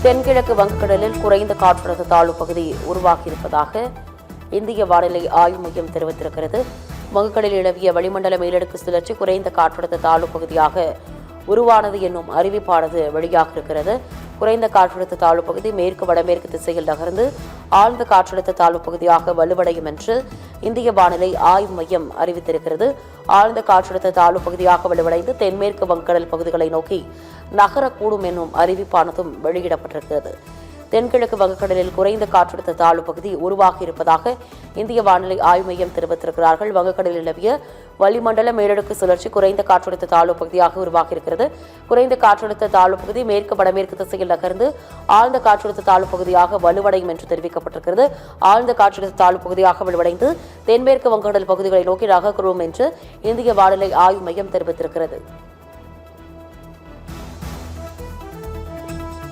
தென்கிழக்கு வங்கக்கடலில் குறைந்த காற்றழுத்த தாழ்வு பகுதி உருவாகியிருப்பதாக இந்திய வானிலை ஆய்வு மையம் தெரிவித்திருக்கிறது. வங்கக்கடலில் நிலவிய வளிமண்டல மேலடுக்கு சுழற்சி குறைந்த காற்றழுத்த தாழ்வு பகுதியாக உருவானது என்னும் அறிவிப்பானது வெளியாக இருக்கிறது. குறைந்த காற்றழுத்த தாழ்வு பகுதி மேற்கு வடமேற்கு திசையில் நகர்ந்து ஆழ்ந்த காற்றழுத்த தாழ்வு பகுதியாக வலுவடையும் என்று இந்திய வானிலை ஆய்வு மையம் அறிவித்திருக்கிறது. ஆழ்ந்த காற்றழுத்த தாழ்வு பகுதியாக வலுவடைந்து தென்மேற்கு வங்கக்கடல் பகுதிகளை நோக்கி நகரக்கூடும் என்னும் அறிவிப்பானதும் வெளியிடப்பட்டிருக்கிறது. தென்கிழக்கு வங்கக்கடலில் குறைந்த காற்றழுத்த தாழ்வு பகுதி உருவாகியிருப்பதாக இந்திய வானிலை ஆய்வு மையம் தெரிவித்திருக்கிறார்கள். வங்கக்கடலில் நிலவிய வளிமண்டல மேலடுக்கு சுழற்சி குறைந்த காற்றழுத்த தாழ்வு பகுதியாக உருவாகியிருக்கிறது. குறைந்த காற்றழுத்த தாழ்வு பகுதி மேற்கு வடமேற்கு திசையில் நகர்ந்து ஆழ்ந்த காற்றழுத்த தாழ்வு பகுதியாக வலுவடையும் என்று தெரிவிக்கப்பட்டிருக்கிறது. ஆழ்ந்த காற்றழுத்த தாழ்வு பகுதியாக வலுவடைந்து தென்மேற்கு வங்கக்கடல் பகுதிகளை நோக்கி நகரும் என்று இந்திய வானிலை ஆய்வு மையம் தெரிவித்திருக்கிறது.